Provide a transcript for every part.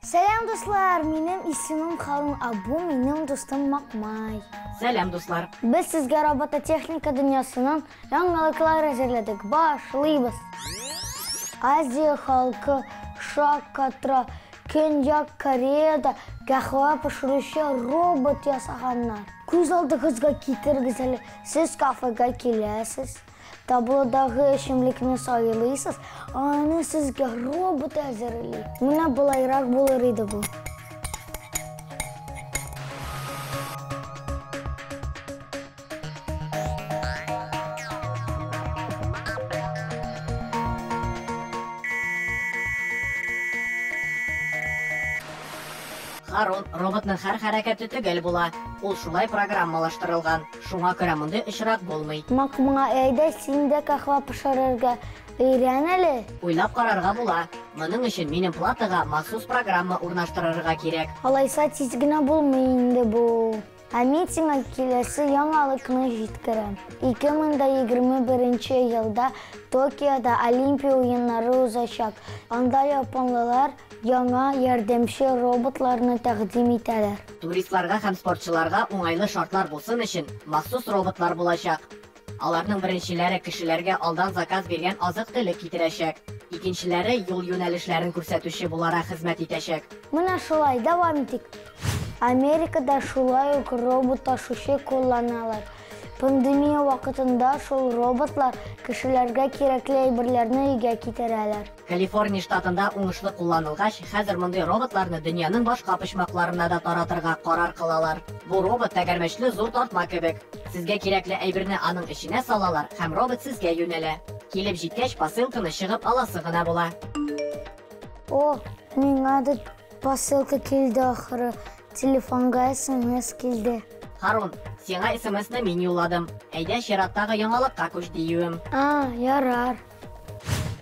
Selam dostlar, benim ismim Harun, bu benim dostum Makmay. Selam dostlar. Biz sizge robototexnika dünyasının yanlılıklar hazırladık. Başlayız. Азия halkı Şakatra, Kenya, Kore'de kahve pişirişi robot yasaganlar. Көз алдыңызға келтіргізілі, siz kafega kelesiz. Tabloдағы ішімлікні сайлайсыз, аны sizge robot hazırlayı. Мына былайрақ болар еді бұл. Harun robotның һәр хәрәкәте төгәл була. Ул шулай программалаштырылган. Шуңа күрә мондай очрак булмый. Макмаңа әйдә син дә kahve пешерергә өйрән әле. Уйлап карарга була. Моның өчен минем платага махсус программа урнаштырырга кирәк. Алайса тиз генә булмый инде бу. Мин сиңа киләсе яңалыкны җиткерәм. 2021 елда Токиода Олимпия уеннары узачак. Анда японлылар яңа ярдәмче роботларны тәкъдим итәләр. Туристларга һәм спортчыларга уңайлы шартлар булсын өчен махсус роботлар булачак. Аларның беренчеләре кешеләргә алдан заказ биргән азык-төлек китерәчәк. Икенчеләре юл юнәлешләрен күрсәтүче буларак хезмәт итәчәк. Менә шулай дәвам итик. Америкада шулай ук робот ташучы кулланалар. Пандемия вакытында шул роботлар кешеләргә кирәкле әйберләрне өйгә китерәләр. Калифорния штатында уңышлы кулланылгач, хәзер мондый роботларны дөньяның башка почмакларына да таратырга карар кылалар. Бу робот тәгәрмәчле зур тартма кебек. Сезгә кирәкле әйберне аның эченә салалар һәм робот сезгә юнәлә. Килеп җиткәч, посылканы чыгып аласы гына була. О, миңа да посылка килде ахыры. Телефонга SMS килде. Harun, сиңа SMS-ны мин юлладым. Әйдә чираттагы яңалыкка күч диюем. Ярар.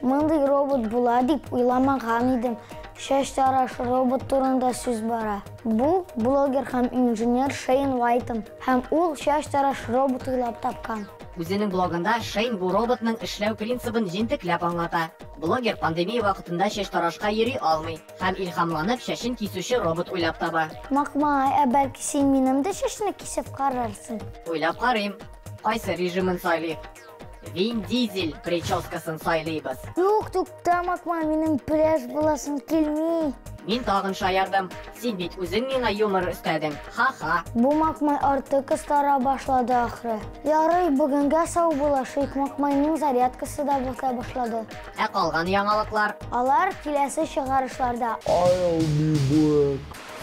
Мондай робот була дип уйламаган идем. Шәч тараш робот турында сүз бара. Бу блогер һәм инженер Шейн Уайтон. Һәм ул шәч тараш робот уйлап тапкан. Үзенең блогында Шейн бу роботның эшләү принцибын җентекләп аңлата. Блогер пандемия вакытында чәч тарашка йөри алмый һәм илһамланып чәчен кисүче робот уйлап таба. Макмай, бәлки син минем дә чәчне кисеп карарсың. Уйлап карыйм. Кайсы режимын сайлыйк? Вин Дизель прическасын сайлыйбыз. Юк, тукта, Макмай, минем пляж буласың килми. Мин тагын шаярдым. Син бит үзең миңа юмор өстәдең. Ха-ха. Бу Макмай артык кыстара башлады ахры. Ярый, бүгенгә сау булашыйк. Макмайның зарядкасы да бата башлады. Калган яңалыклар? Алар киләсе чыгарышларда. I'll be back.